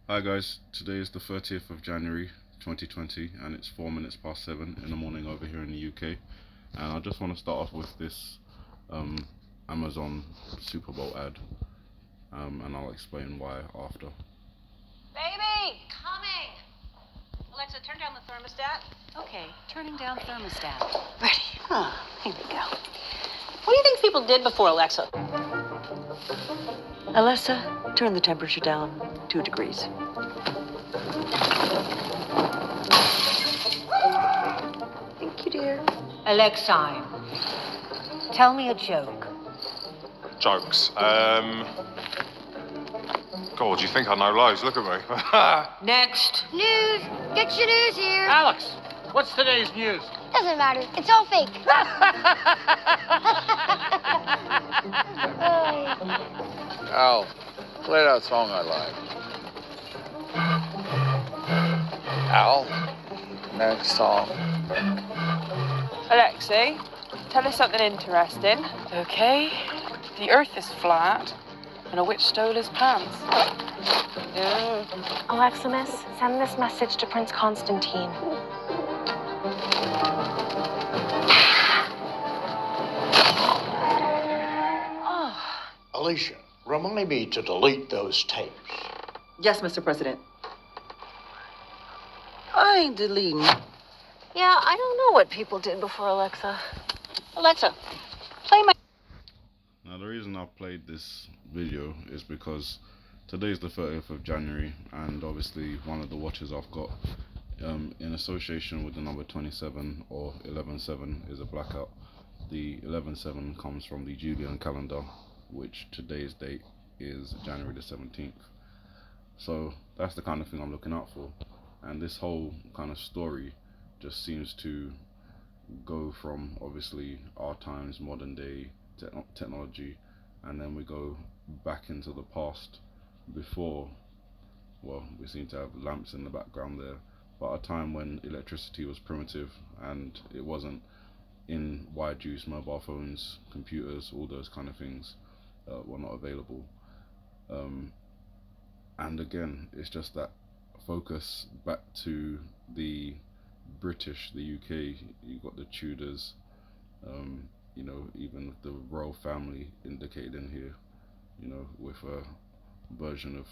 Hi guys, today is the 30th of January 2020 and it's 4 minutes past 7 in the morning over here in the UK, and I just want to start off with this um, Amazon Super Bowl ad, and I'll explain why after. Baby! Coming! Alexa, turn down the thermostat. Okay, turning down thermostat. Ready. Here we go. What do you think people did before Alexa? Alexa, turn the temperature down 2 degrees. Thank you, dear. Alexa, tell me a joke. Jokes. God, you think I know loads? Look at me. Next. News! Get your news here! Alex, what's today's news? Doesn't matter. It's all fake. Al, play that song I like. Al, next song. Alexei, tell us something interesting. Okay. The earth is flat, and a witch stole his pants. Aleximus, send this message to Prince Constantine. Alicia, remind me to delete those tapes. Yes, Mr. President. I ain't deleting. Yeah, I don't know what people did before Alexa. Alexa, play my... Now the reason I've played this video is because today is the 30th of January, and obviously one of the watches I've got in association with the number 27 or 11/7 is a blackout. The 11/7 comes from the Julian calendar, which today's date is January the 17th. So that's the kind of thing I'm looking out for, and this whole kind of story just seems to go from obviously our times, modern day technology, and then we go back into the past before, well, we seem to have lamps in the background there, but a time when electricity was primitive and it wasn't in wide use. Mobile phones, computers, all those kind of things were not available, and again it's just that focus back to the British, the UK. You got the Tudors, you know, even the royal family indicated in here, you know, with a version of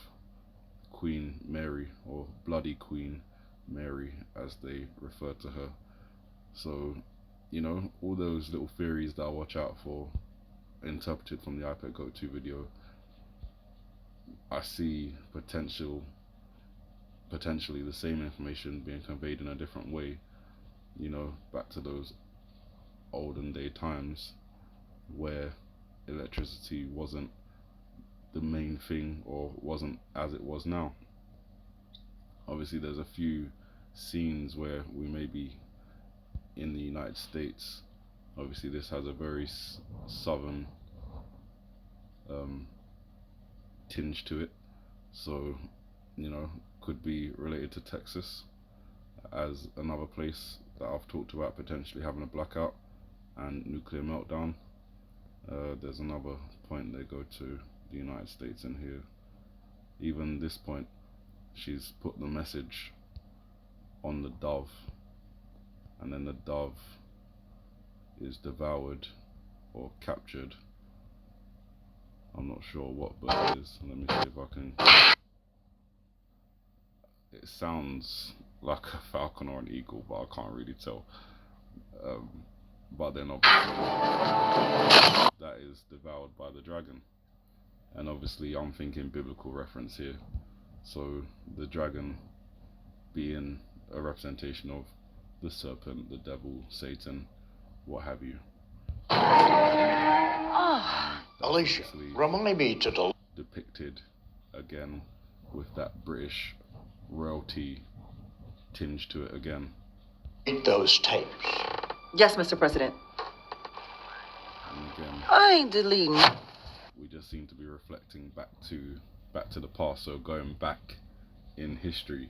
Queen Mary, or Bloody Queen Mary as they refer to her. So, you know, all those little theories that I watch out for, interpreted from the iPad Go 2 video, I see potentially the same information being conveyed in a different way, you know, back to those olden day times where electricity wasn't the main thing, or wasn't as it was now. Obviously there's a few scenes where we may be in the United States. Obviously this has a very southern tinge to it, so, you know, could be related to Texas as another place that I've talked about potentially having a blackout and nuclear meltdown. There's another point they go to the United States in here. Even this point, she's put the message on the dove, and then the dove is devoured or captured. I'm not sure what bird it is. Let me see if I can. It sounds like a falcon or an eagle, but I can't really tell. But then obviously that is devoured by the dragon, and obviously I'm thinking biblical reference here, so the dragon being a representation of the serpent, the devil, Satan, what have you. Alicia, remind me to delete. Depicted again with that British royalty tinge to it again. Those tapes. Yes, Mr. President. And again, I ain't deleting. we just seem to be reflecting back to the past, so going back in history.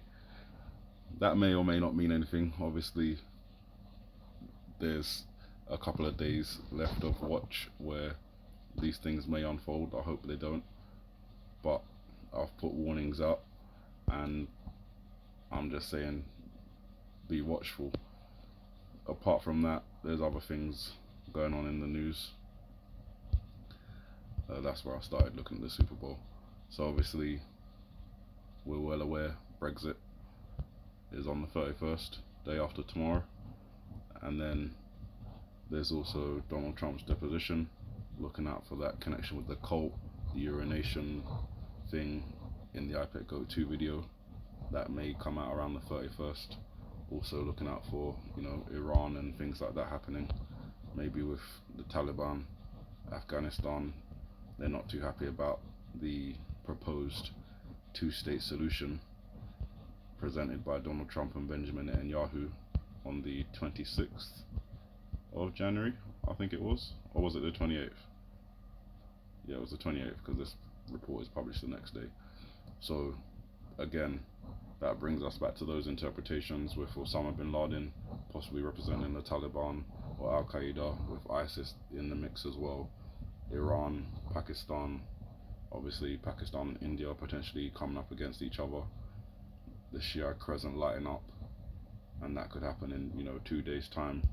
That may or may not mean anything. Obviously there's a couple of days left of watch where these things may unfold. I hope they don't, but I've put warnings out, and I'm just saying, be watchful. Apart from that, there's other things going on in the news. That's where I started looking at the Super Bowl. So obviously, we're well aware Brexit is on the 31st, day after tomorrow, and then there's also Donald Trump's deposition, looking out for that connection with the cult, the urination thing in the iPad Go 2 video that may come out around the 31st. Also looking out for, you know, Iran and things like that happening, maybe with the Taliban, Afghanistan. They're not too happy about the proposed two-state solution presented by Donald Trump and Benjamin Netanyahu on the 26th of January, I think it was, or was it the 28th? Yeah, it was the 28th, because this report is published the next day. So again, that brings us back to those interpretations with Osama bin Laden possibly representing the Taliban or Al Qaeda, with ISIS in the mix as well, Iran, Pakistan, obviously Pakistan and India potentially coming up against each other, the Shia Crescent lighting up, and that could happen in, you know, 2 days' time.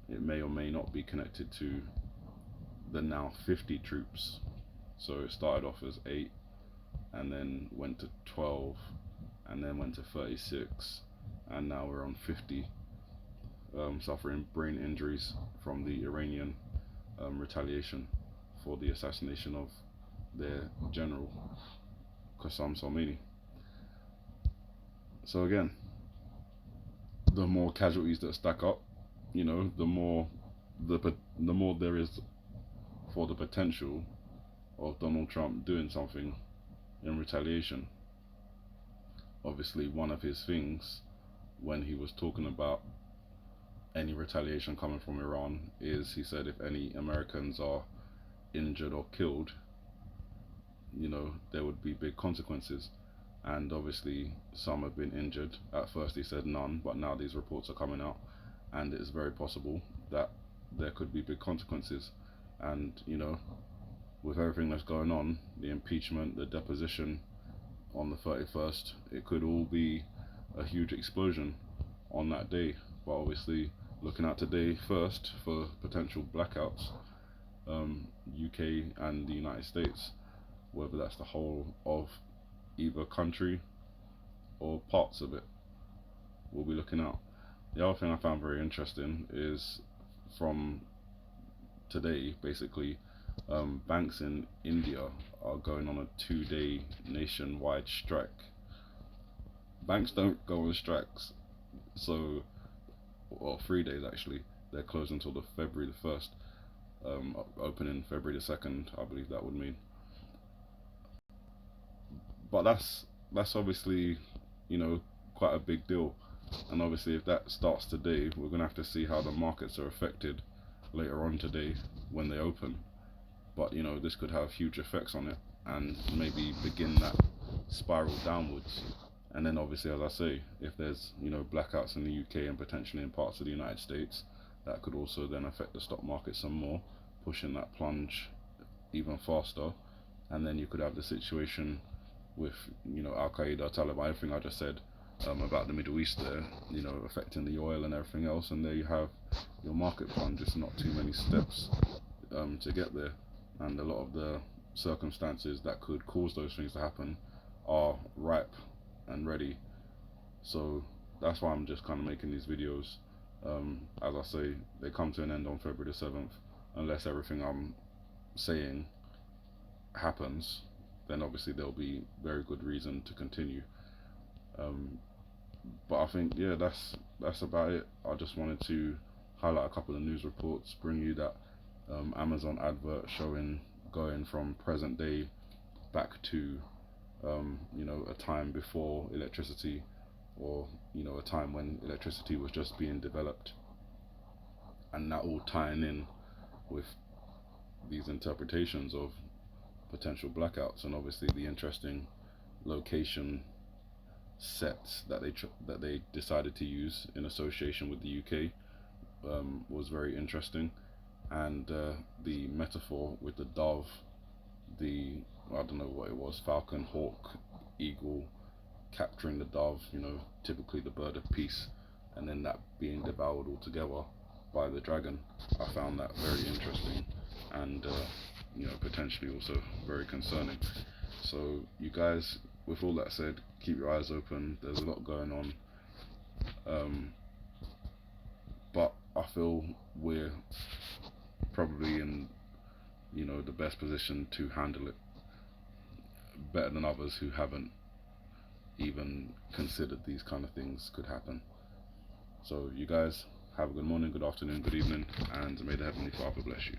It may or may not be connected to the now 50 troops. So it started off as 8, and then went to 12, and then went to 36, and now we're on 50, suffering brain injuries from the Iranian retaliation for the assassination of their general, Qasem Soleimani. So again, the more casualties that stack up, you know, the more there is for the potential of Donald Trump doing something in retaliation. Obviously, one of his things when he was talking about any retaliation coming from Iran is, he said, if any Americans are injured or killed, you know, there would be big consequences. And obviously some have been injured. At first he said none, but now these reports are coming out, and it's very possible that there could be big consequences. And, you know, with everything that's going on, the impeachment, the deposition on the 31st, it could all be a huge explosion on that day. But obviously looking at today first for potential blackouts, UK and the United States, whether that's the whole of either country or parts of it, we'll be looking out. The other thing I found very interesting is from today, basically, banks in India are going on a 2-day nationwide strike. Banks don't go on strikes, so, well, 3 days actually. They're closed until the February the 1st, opening February the 2nd, I believe that would mean. But that's obviously, you know, quite a big deal. And obviously if that starts today, we're going to have to see how the markets are affected later on today when they open. But, you know, this could have huge effects on it and maybe begin that spiral downwards. And then obviously, as I say, if there's, you know, blackouts in the UK and potentially in parts of the United States, that could also then affect the stock market some more, pushing that plunge even faster. And then you could have the situation with, you know, Al Qaeda, Taliban, everything I just said about the Middle East there, you know, affecting the oil and everything else, and there you have your market plunge. It's not too many steps to get there, and a lot of the circumstances that could cause those things to happen are ripe and ready. So that's why I'm just kind of making these videos. As I say, they come to an end on February the 7th, unless everything I'm saying happens, then obviously there'll be very good reason to continue. But I think, yeah, that's about it. I just wanted to highlight a couple of news reports, bring you that Amazon advert showing going from present day back to you know, a time before electricity, or, you know, a time when electricity was just being developed, and that all tying in with these interpretations of potential blackouts, and obviously the interesting location sets that they decided to use in association with the UK was very interesting. And the metaphor with the dove, the, I don't know what it was, falcon, hawk, eagle, capturing the dove, you know, typically the bird of peace, and then that being devoured altogether by the dragon. I found that very interesting and you know, potentially also very concerning. So you guys, with all that said, keep your eyes open. There's a lot going on, but I feel we're probably in, you know, the best position to handle it better than others who haven't even considered these kind of things could happen. So you guys have a good morning, good afternoon, good evening, and may the Heavenly Father bless you.